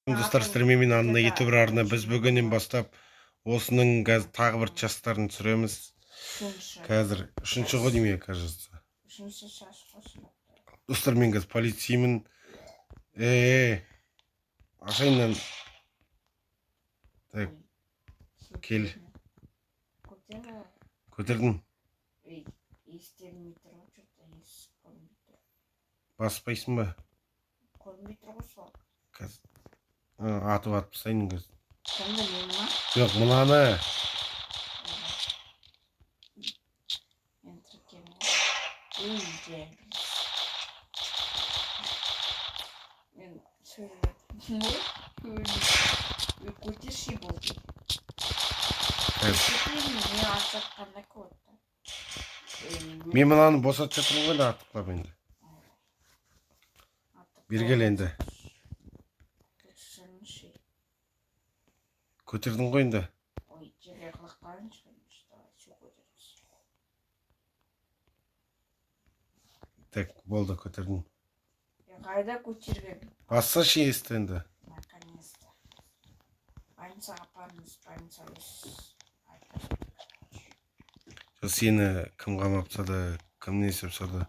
Достар, стриммен анына ютуб арна біз бүгіннен бастап осының тағы бір частарын түсіреміз. Қазір үшінші ғой деймін, кажется. Достар, мен қазір полицеймін. Ашайыннан. Так, кел. Көтердің. Баспайсың ба? Атып тастайын кыз. Жоқ, мынаны. Мен мынаны босатып жатырмын ғой да артықлап енді. Бергел енді. Көтердің ғой енді. Так, болды, көтердің. Қайда көтерген? Басса шиесті енді. Наконец-то. Больницаға апарыңыз, Сені кім қамапса да, кім не істепсе да.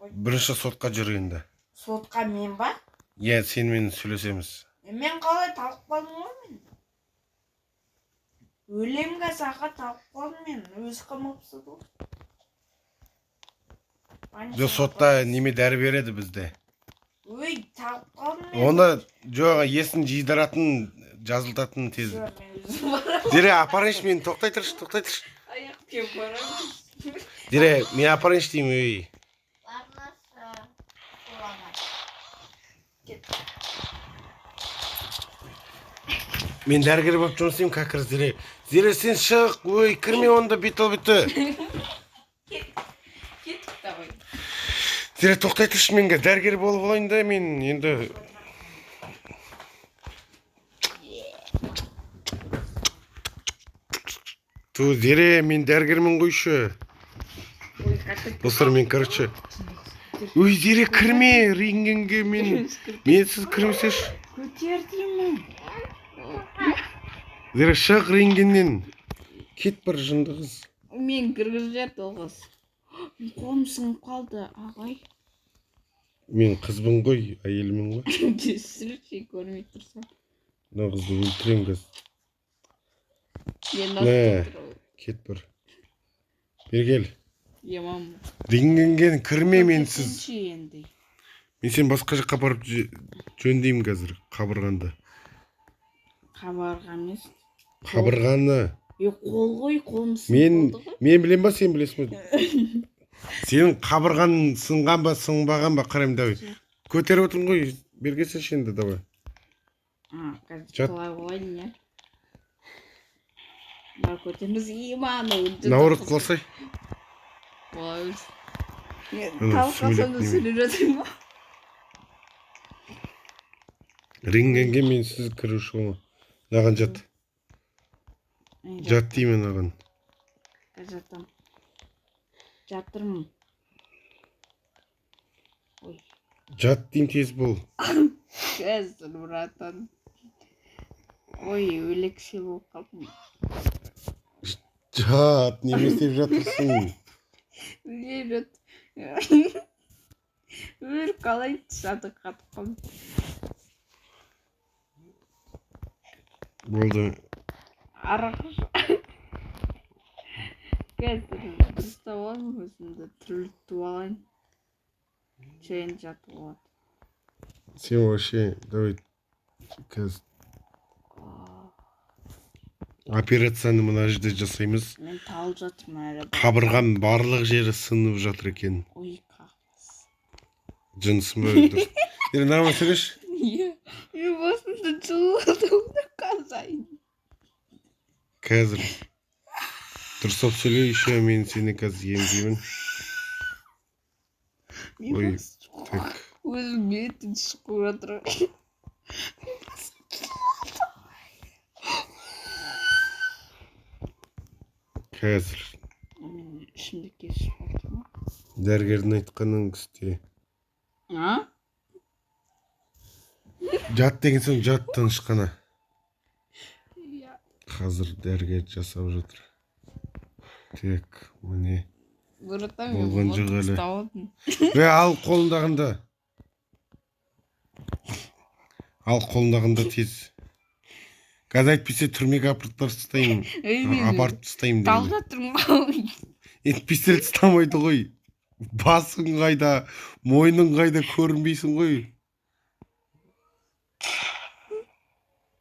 Бірінші сотқа жүргенде. Сотқа мен ба? Иә, сенімен сөйлесеміз. Мен қалай талып қалдым ғой мен? Өлемге сақа талып қалдым мен, өзі қамапсы бұл. Жоқ, сотта неме дәрі береді бізде. Өй, талып қалдым мен. Оны жоқ, есін жидыратын, жазылтатын тез. Дере, апарыншы, мен тоқтай тұршы. Аяқпен барамын. Дере, мен апарыншы деймін, өй. Мен дәрігер болып жұмыс істеймін, как раз, Дере. Дере, сен шық, өй, кірме онда, бетал біті. Кеттік давай. Дере, тоқтай тұршы, менге дәрігер болып олайын да, мен енді... Ту, Дере, мен дәрігермін қойшы. Достар, мен короче. Ой, Дере, кірме, рентгенге мен сіз кірмесеш. Көтердім. Дере, шық рентгеннен. Кет бір жынды қыз. Мен кіргіз жерді оғыз. Қолым сыңып қалды, ағай. Мен қызбын ғой, әйелімін ғой. Кесірші көрмей тұрсам. Мына қызды өлтірем кіз. Кет бір. Бергел. Емам. Рентгенге кірме менсіз. Енді. Мен сен басқа жаққа барып жөндеймін қазір, қабырғанды. Қабырға емес. Қабырғаны. Қол ғой, қолым сынып қалды ғой. Мен білем ба, сен білесің ба? Сенің қабырғаның сынған ба, сынбаған ба, қарайым давай. Көтеріп отырмын ғой, бергесінші енді давай. Қазір қалай болайын, не? Бар көтеріміз иманы. Наурыз қыласай. Болай өз. Талқасам да сөйлеп жатырмын ба? Рентгенге мен сіз кіруші болма. Наған жат. Жат деймін аған. Жатам. Жатырмын. Жат дейм тез бол. Қазір, братан. Ой, өлекше болып қалдым. Жат, неме істеп жатырсың? Не жат? Өр қалай жаты қатып қалдым. Болды. Арақыш. Қазір дұрыстап алайын, өзімді түрлітіп алайын. Жайын жатып алады. Сен вообще, давай, қазір. Операцияны мына жерде жасаймыз. Мен талып жатырмын әлі. Қабырғам барлық жері сынып жатыр екен. Ой, қағыз. Жынысым өлді. Нормально сөйлеш? Иә. Мен басында жылдымда қазайын. Қазір. Дұрыстап сөйлей, еще мен сені қазір емдеймін. Ой, так. Өзім бетін шығып жатыр. Қазір. Ішімді кесіп жатыр ма? Дәрігердің айтқанын істе. А? Жат деген соң жат тыныштана. Иә. Қазір дәрігер жасап жатыр. Тек, міне. Бұрыта Болған жоқ әлі. ұстауын. Ал қолындағында. Ал қолындағында тез. Қазір әйтпесе түрмеге апарып тастаймын. Апарып тастаймын Тал дейді. жатырмын. Пистолет ұстамайды ғой. Басың қайда, мойның қайда көрінбейсің ғой.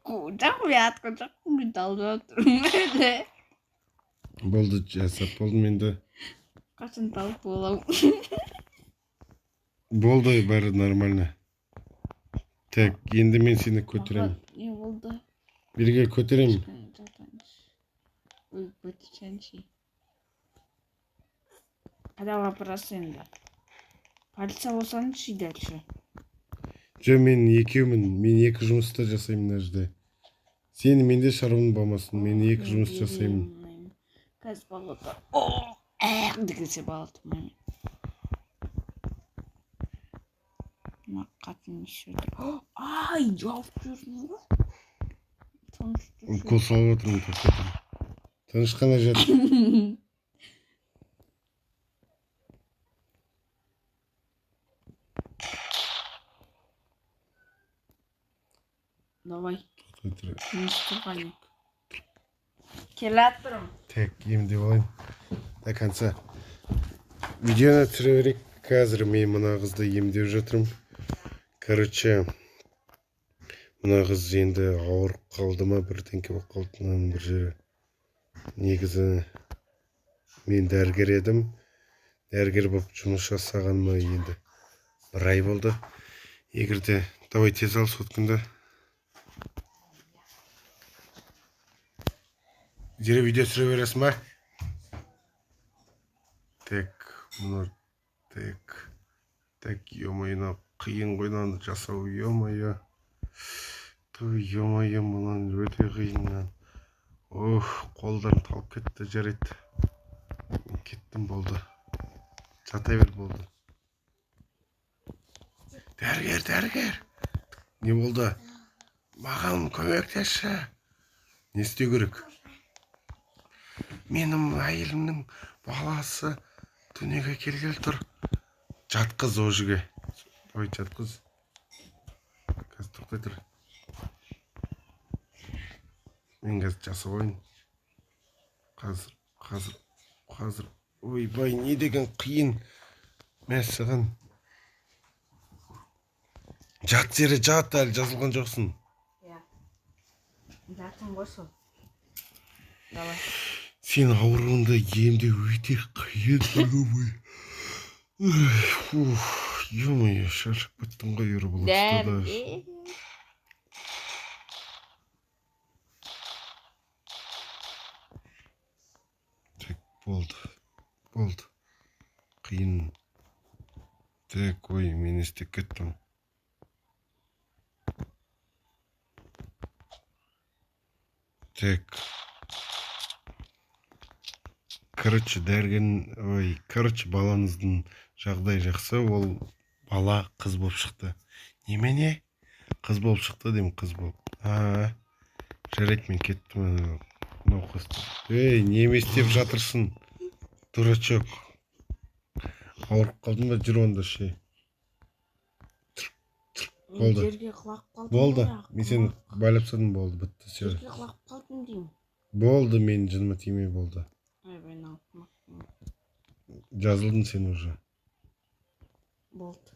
Жақын атқа жақын тал жатырмын. Болды, жасап болдым енді. Қашан талып боламын. Болды, бәрі нормально. Так, енді мен сені көтеремін. Не болды? Бірге көтеремін. Ой, көтерсеңші. Қада вопрос енді. Полиция болсаңшы дальше. Жо, мен екеумін. Мен екі жұмыста жасаймын мына жерде. Сені менде шаруаң болмасын. Мен екі жұмыс жасаймын. Қазір балата. Дегенше балатым. Қатын шөді. Ай, жауып жүрсің ғой. Укол салып отырмын, тоқтатырмын. Тыныштана жат. Давай. Тоқтатыр. Келатырым. Так, емдеп алайын. До конца. Видеоны түсіре берейік. Қазір мен мына қызды емдеп жатырмын. Короче, мына қыз енді ауырып қалды ма, бірдеңке болып қалды ма, бір жері. Негізі мен дәрігер едім. Дәрігер болып жұмыс жасағаныма енді бір ай болды. Егерде давай тез ал соткында. Зере видео түсіре бересің ба? Так, мұны так, ё-моё, қиын ғой мынаны жасау, ё-моё. Той, ё-моё, мұнан өте қиын. Ох, қолдарым талып кетті, жарайды. Кеттім, болды. Жата бер, болды. Дәрігер. Не болды? Маған көмектесші. Не істеу керек? Менің әйелімнің баласы дүниеге келгелі тұр. Жатқыз о жерге. Ой, жатқыз. Қазір тоқтай тұр. Мен қазір жасап ойын. Қазір. Ой, бай, не деген қиын. Мәссаған. Жат жері, жат, әлі жазылған жоқсың. Жатың ғой сол. Давай. Сен ауруында емде өте қиын. Ё-моё, шаршап кеттім ғой, ерболатты да. Так, болды. Қиын. Так, ой, мен істеп кеттім. Так. Короче, балаңыздың жағдай жақсы, ол бала қыз болып шықты. Немене? Қыз болып шықты деймін, қыз болып. Жарайды, мен кеттім. Науқасты. Ей, неме істеп жатырсың? Дурачок. Ауырып қалдың ба, жүр онда ше. Болды. Болды. Мен сені байлап тастадым, болды, бітті. Жерге құлап қалдым деймін. Болды, мен жыныма тимей болды. Жазылдың сен уже. Болды.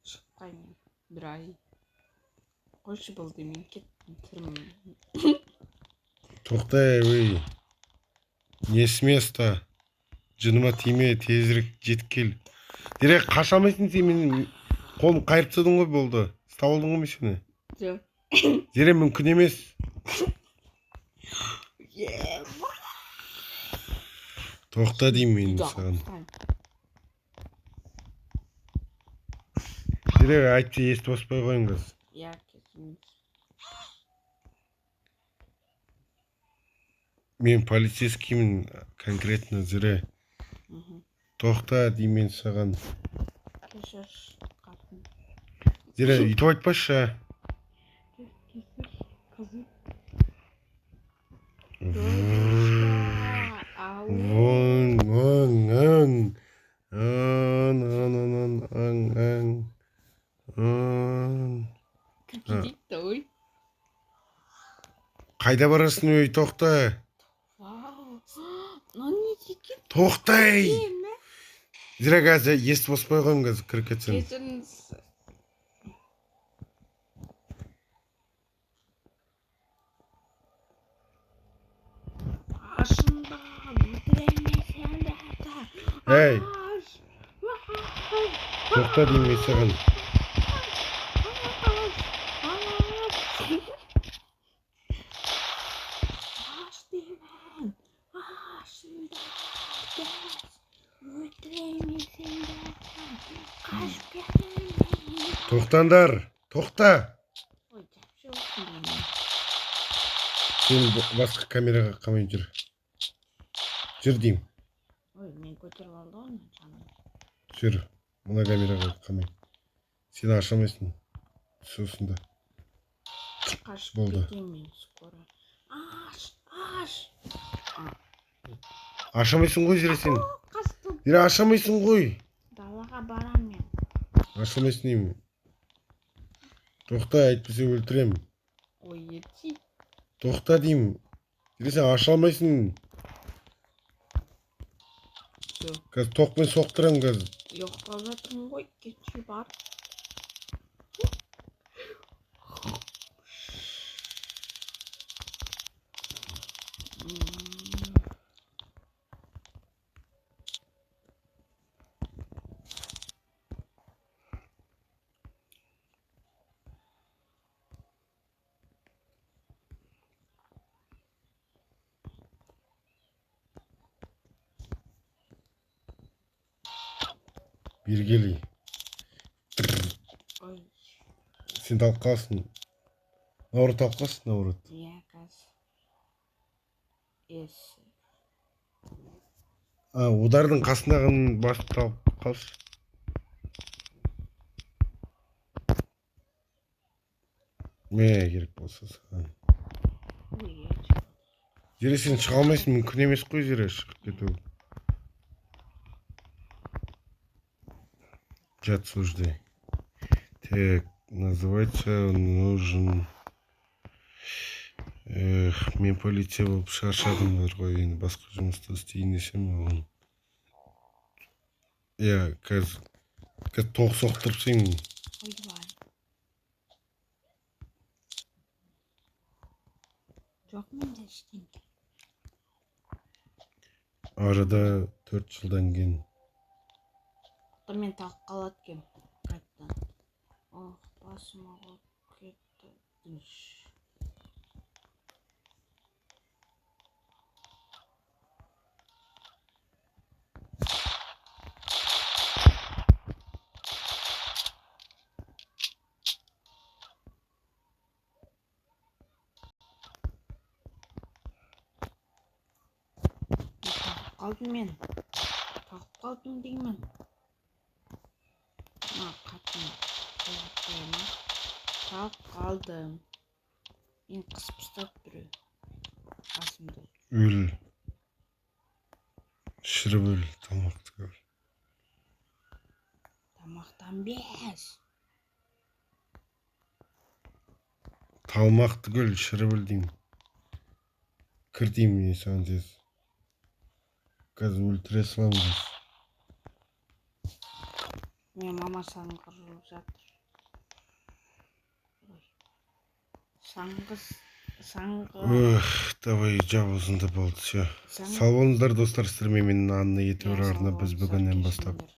Шықпаймын. Бір ай. Қойшы болды, мен кеттім. Түрмін. Тоқтай, өй. Не с места? Жыныма тиме, тезірек жетіп кел. Дерек қашамайсың сен, мен қолым қайырып тастадың ғой, болды. Ұстап алдың ғой мен сені. Жоқ. Зере мүмкін емес. Тоқта деймін мен саған. Зере айтты, естіп оспай қойыңыз. Мен полицейскиймін конкретно, Зере. Тоқта деймін саған. Зере, үйтіп айтпашы. Ау. Вон, вон, аң. Ан, аң. Как идет, ой. Қайда барасың, өй, тоқта. Вау. Нани жеке Тоқтай. ме? Зіра қазір естіп оспай қойым қазір кіріп кетсең. Кешіріңіз. Ашында өлтіремесең де Ей, тоқта деймін мен саған. Аш деймін. Ашында өлтіремесең де қашып кетемін. Тоқтаңдар, тоқта. Ой, жапшы olsun деймін. Сен басқа камераға қамай жүр. Жүр деймін. Ой, мен көтеріп алды ғой жаным. Жүр, мына камераға қамай. Сен аша алмайсың. Сосын да. Қашып Болды. кетемін мен скоро. Аш. Аша алмайсың ғой, Зіра сен. Қастым. Зіра аша алмайсың ғой. Далаға барам мен. Аша алмайсың деймін. Тоқта, әйтпесе өлтірем. Ой, ети. Тоқта деймін. Зіра сен аша алмайсың. Всё. Қазір тоқпен соқтырам қазір. Ұйықтап жатырмын ғой, кетші бар. Бергелей. Ой, Сен талып қаласың. Науры талып қаласың, науры. якас. Ес. Удардың қасындағын басып талып қалшы. Не керек болса саған. Ой, ети. Зіра сен шыға алмайсың, мүмкін емес қой, Зіра шығып кету. Жат суждай. Так, называется нужен... Мен полиция болып шаршадым ғой, енді басқа жұмысты істейін десем, оған. Қазір тоқ соқтырыпсың. Ойбай. Жоқ менде ештеңе. Арада 4 жылдан кейін. Мен талып қалады екен қайттан. Басым ауырып кетті. Талып қалдым мен. Талып қалдым деймін. Қатын қойма. Талып қалдым. Мен қысып ұстап біреу. Басымды. Өл. Шіріп өл, тамақты өл. Тамақтан без. Талмақты өл, шіріп өл деймін. Кір деймін мен саған тез. Қазір өлтіре саламыз. Мен мама саңғырып жатыр. Давай жабылсын да болды, все. Сау болыңыздар достар, сіздермен мен Анна етеуір арна біз бүгіннен бастап